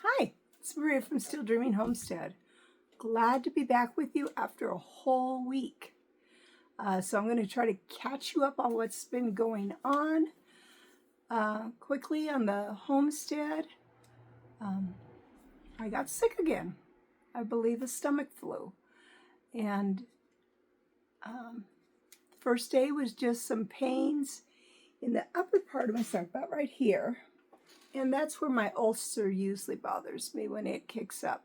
Hi, it's Maria from Still Dreaming Homestead. Glad to be back with you after a whole week. So I'm going to try to catch you up on what's been going on quickly on the homestead. I got sick again. I believe a stomach flu. And the first day was just some pains in the upper part of my stomach, about right here. And that's where my ulcer usually bothers me when it kicks up.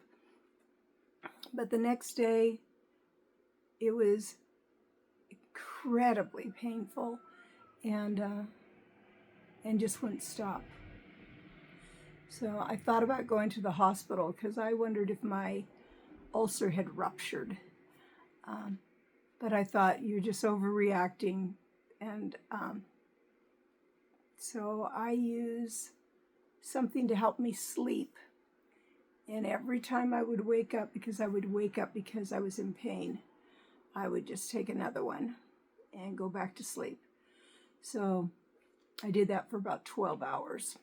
But the next day, it was incredibly painful and just wouldn't stop. So I thought about going to the hospital because I wondered if my ulcer had ruptured. But I thought, you're just overreacting. And so I use something to help me sleep. And every time I would wake up, because I was in pain, I would just take another one and go back to sleep. So I did that for about 12 hours.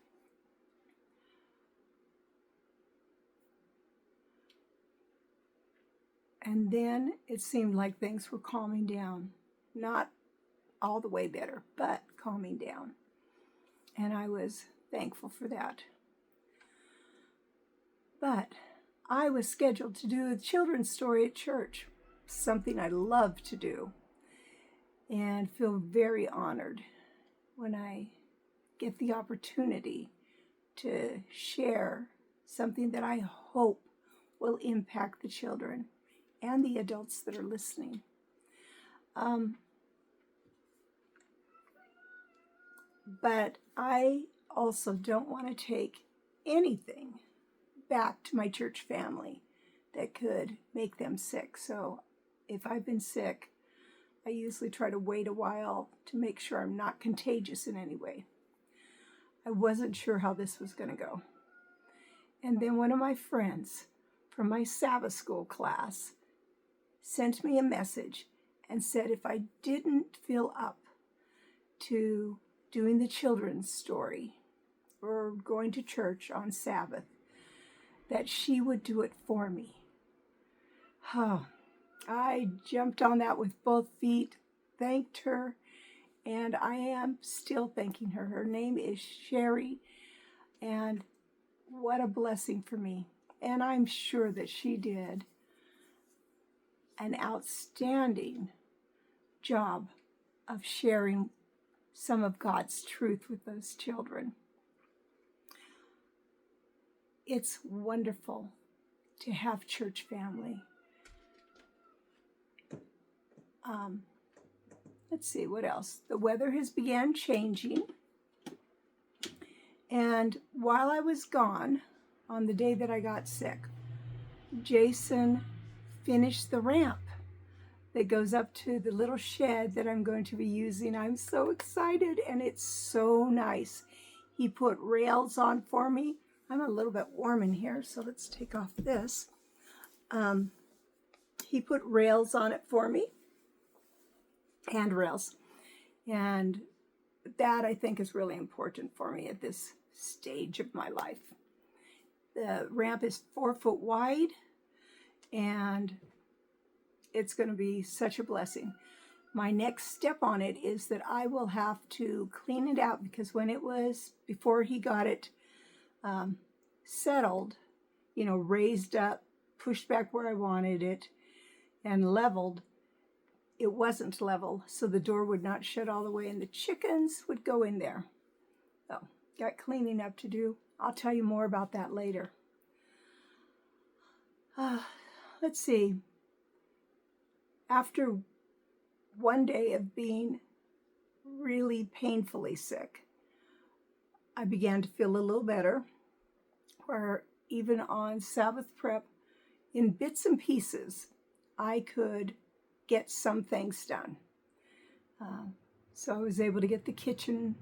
And then it seemed like things were calming down. Not all the way better, but calming down. And I was thankful for that. But I was scheduled to do a children's story at church, something I love to do, and feel very honored when I get the opportunity to share something that I hope will impact the children and the adults that are listening. But I also don't want to take anything back to my church family that could make them sick. So if I've been sick, I usually try to wait a while to make sure I'm not contagious in any way. I wasn't sure how this was going to go. And then one of my friends from my Sabbath school class sent me a message and said if I didn't feel up to doing the children's story or going to church on Sabbath, that she would do it for me. Oh, I jumped on that with both feet, thanked her, and I am still thanking her. Her name is Sherry, and what a blessing for me. And I'm sure that she did an outstanding job of sharing some of God's truth with those children. It's wonderful to have church family. Let's see, what else? The weather has began changing. And while I was gone, on the day that I got sick, Jason finished the ramp that goes up to the little shed that I'm going to be using. I'm so excited, and it's so nice. He put rails on for me. I'm a little bit warm in here, so let's take off this. He put rails on it for me, handrails, and that I think is really important for me at this stage of my life. The ramp is 4 foot wide, and it's going to be such a blessing. My next step on it is that I will have to clean it out, because when it was, before he got it settled, raised up, pushed back where I wanted it, and leveled, it wasn't level, so the door would not shut all the way, and the chickens would go in there. So, got cleaning up to do. I'll tell you more about that later. Let's see. After one day of being really painfully sick, I began to feel a little better, where even on Sabbath prep, in bits and pieces, I could get some things done. So I was able to get the kitchen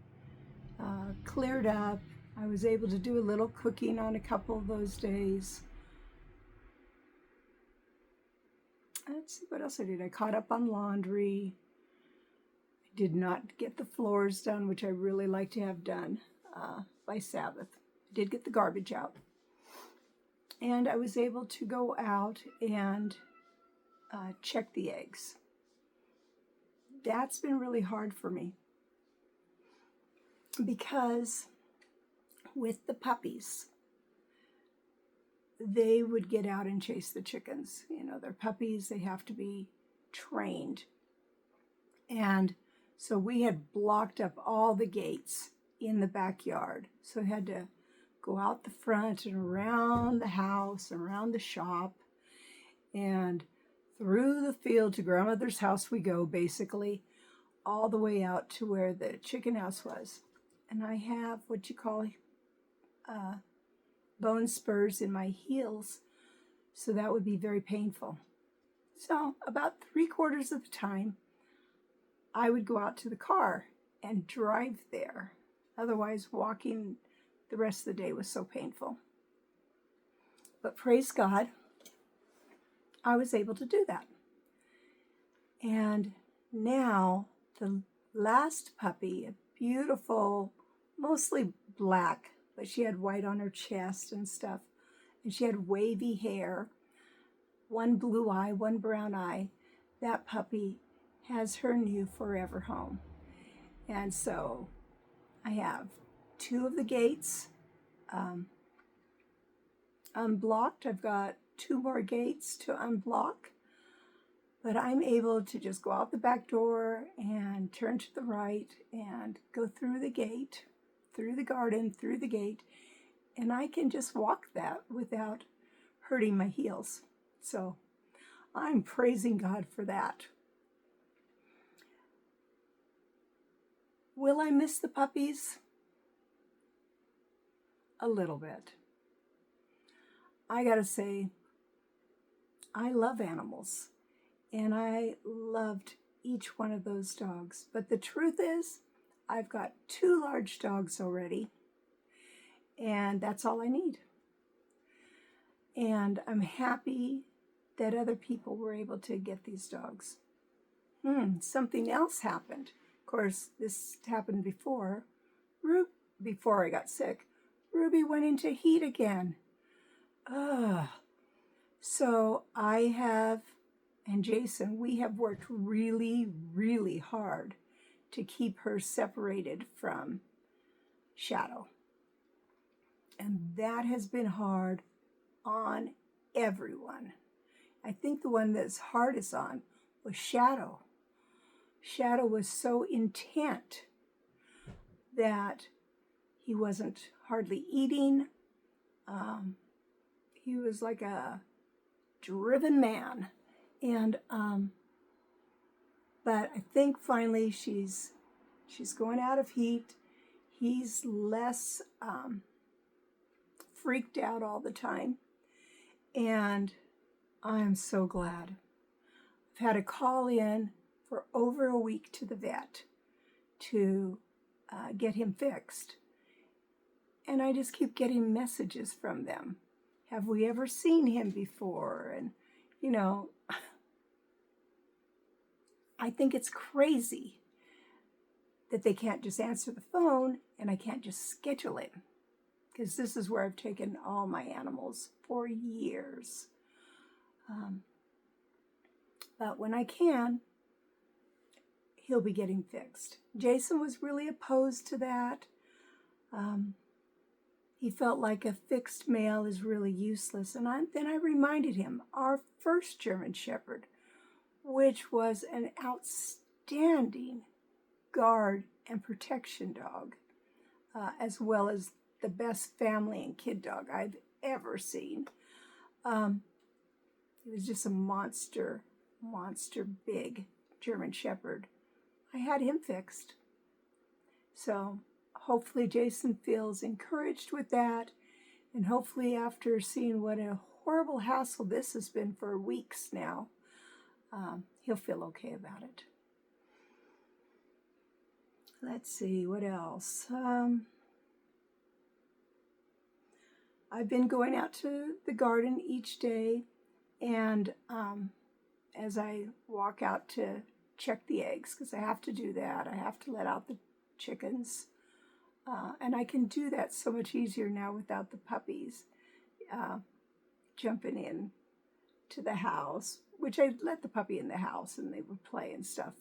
cleared up. I was able to do a little cooking on a couple of those days. Let's see what else I did. I caught up on laundry. I did not get the floors done, which I really like to have done by Sabbath. I did get the garbage out. and I was able to go out and check the eggs. That's been really hard for me because with the puppies, they would get out and chase the chickens. You know, they're puppies, they have to be trained. And so we had blocked up all the gates in the backyard. So we had to go out the front and around the house, around the shop, and through the field to grandmother's house we go, basically, all the way out to where the chicken house was. And I have what you call bone spurs in my heels, so that would be very painful. So about 3/4 of the time, I would go out to the car and drive there. Otherwise, walking the rest of the day was so painful. But praise God, I was able to do that. And now the last puppy, a beautiful, mostly black, but she had white on her chest and stuff. And she had wavy hair, one blue eye, one brown eye. That puppy has her new forever home. And so I have 2 of the gates unblocked. I've got 2 more gates to unblock, but I'm able to just go out the back door and turn to the right and go through the gate, through the garden, through the gate, and I can just walk that without hurting my heels. So I'm praising God for that. Will I miss the puppies? A little bit. I gotta say, I love animals, and I loved each one of those dogs. But the truth is, I've got 2 large dogs already, and that's all I need. And I'm happy that other people were able to get these dogs. Something else happened. Of course, this happened before I got sick. Ruby went into heat again. So I have, and Jason, we have worked really, really hard to keep her separated from Shadow. And that has been hard on everyone. I think the one that's hardest on was Shadow. Shadow was so intent that he wasn't hardly eating. He was like a driven man. And but I think finally she's going out of heat. He's less freaked out all the time. And I'm so glad. I've had a call in for over a week to the vet to get him fixed. And I just keep getting messages from them. Have we ever seen him before? And, you know, I think it's crazy that they can't just answer the phone and I can't just schedule it. Because this is where I've taken all my animals for years. But when I can, he'll be getting fixed. Jason was really opposed to that. He felt like a fixed male is really useless. And then I reminded him, our first German Shepherd, which was an outstanding guard and protection dog, as well as the best family and kid dog I've ever seen. He was just a monster big German Shepherd. I had him fixed. So hopefully Jason feels encouraged with that. And hopefully after seeing what a horrible hassle this has been for weeks now, he'll feel okay about it. Let's see, what else? I've been going out to the garden each day, and as I walk out to check the eggs, because I have to do that, I have to let out the chickens, and I can do that so much easier now without the puppies. jumping in to the house, which I let the puppy in the house and they would play and stuff,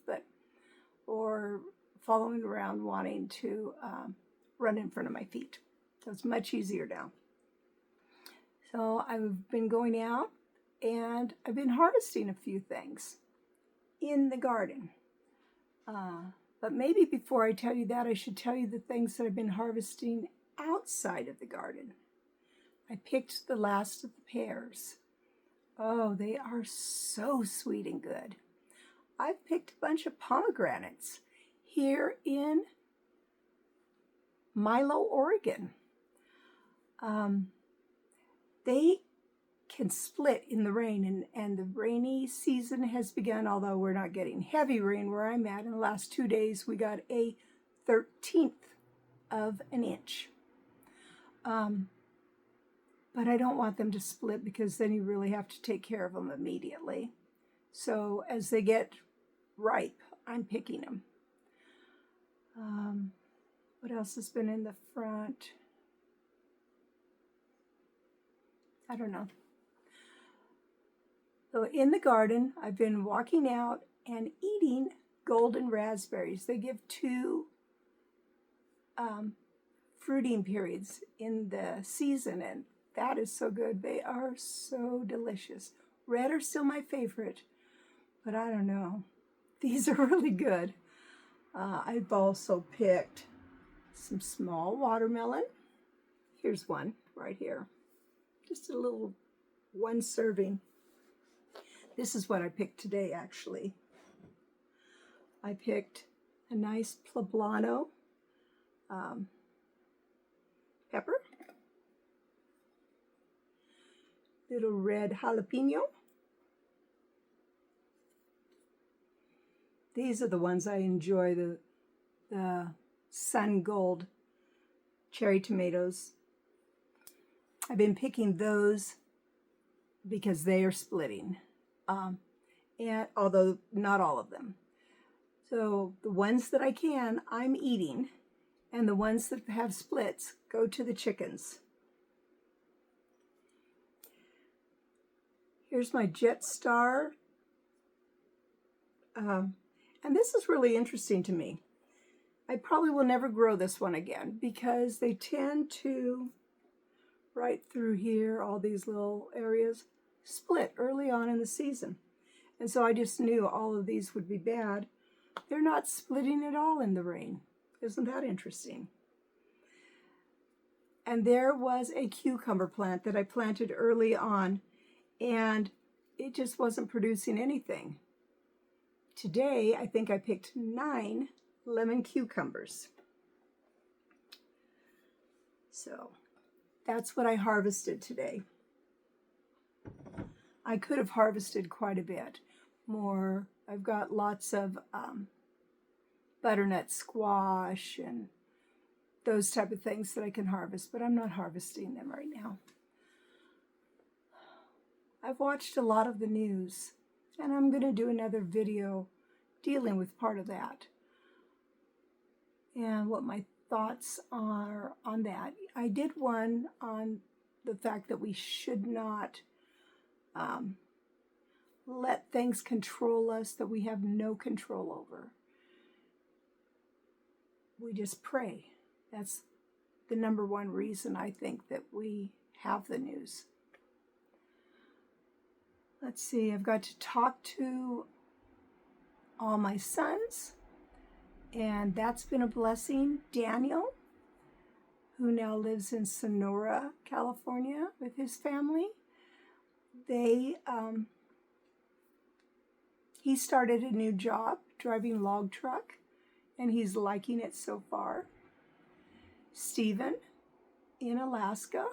or following around wanting to run in front of my feet. So it's much easier now. So I've been going out and I've been harvesting a few things in the garden. But maybe before I tell you that, I should tell you the things that I've been harvesting outside of the garden. I picked the last of the pears. Oh, they are so sweet and good. I've picked a bunch of pomegranates here in Milo, Oregon. They can split in the rain, and the rainy season has begun, although we're not getting heavy rain where I'm at. In the last 2 days, we got a 1/13 of an inch. But I don't want them to split because then you really have to take care of them immediately. So as they get ripe, I'm picking them. What else has been in the front? I don't know. So in the garden, I've been walking out and eating golden raspberries. They give 2 fruiting periods in the season, and that is so good. They are so delicious. Red are still my favorite, but I don't know. These are really good. I've also picked some small watermelon. Here's one right here. Just a little 1 serving. This is what I picked today, actually. I picked a nice poblano pepper, little red jalapeno. These are the ones I enjoy, the sun gold cherry tomatoes. I've been picking those because they are splitting, and although not all of them. So the ones that I can, I'm eating, and the ones that have splits go to the chickens. Here's my Jet Star, and this is really interesting to me. I probably will never grow this one again because they tend to, right through here, all these little areas, split early on in the season. And so I just knew all of these would be bad. They're not splitting at all in the rain. Isn't that interesting? And there was a cucumber plant that I planted early on, and it just wasn't producing anything. Today, I think I picked 9 lemon cucumbers. So that's what I harvested today. I could have harvested quite a bit more. I've got lots of butternut squash and those type of things that I can harvest, but I'm not harvesting them right now. I've watched a lot of the news, and I'm going to do another video dealing with part of that and what my thoughts are on that. I did one on the fact that we should not let things control us that we have no control over. We just pray. That's the number one reason I think that we have the news. Let's see, I've got to talk to all my sons, and that's been a blessing. Daniel, who now lives in Sonora, California with his family, he started a new job driving log truck, and he's liking it so far. Stephen in Alaska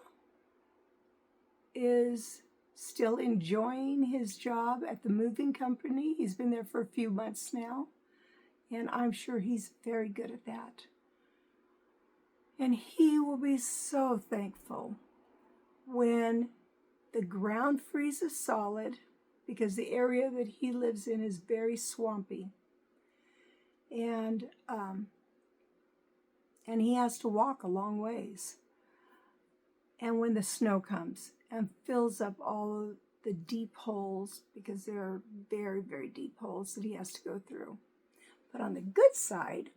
is still enjoying his job at the moving company. He's been there for a few months now, and I'm sure he's very good at that. And he will be so thankful when the ground freezes solid, because the area that he lives in is very swampy. And he has to walk a long ways. And when the snow comes, and fills up all of the deep holes, because there are very, very deep holes that he has to go through. But on the good side,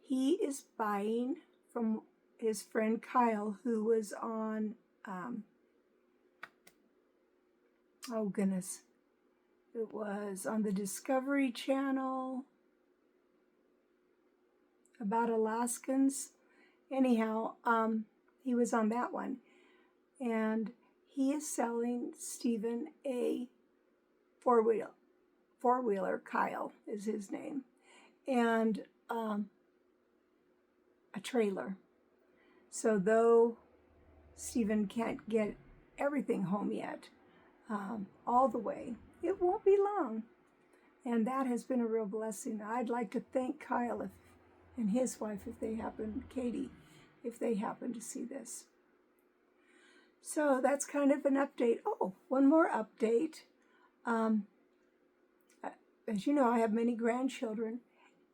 he is buying from his friend Kyle, who was on, oh goodness, it was on the Discovery Channel about Alaskans. Anyhow, he was on that one. And he is selling Stephen a four-wheeler, Kyle is his name, and a trailer. So though Stephen can't get everything home yet, all the way, it won't be long. And that has been a real blessing. I'd like to thank Kyle and his wife, Katie, if they happen to see this. So that's kind of an update. Oh, one more update. As you know, I have many grandchildren,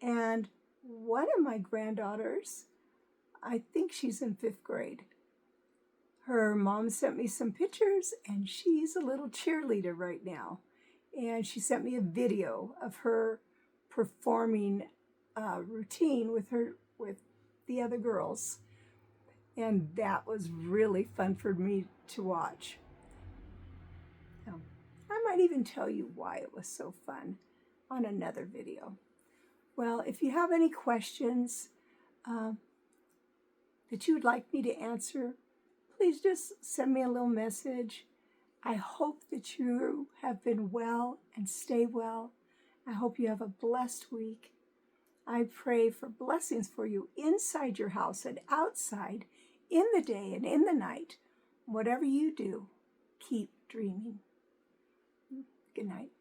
and one of my granddaughters, I think she's in 5th grade. Her mom sent me some pictures, and she's a little cheerleader right now. And she sent me a video of her performing routine with the other girls. And that was really fun for me to watch. I might even tell you why it was so fun on another video. Well, if you have any questions that you would like me to answer, please just send me a little message. I hope that you have been well and stay well. I hope you have a blessed week. I pray for blessings for you inside your house and outside, in the day and in the night. Whatever you do, keep dreaming. Good night.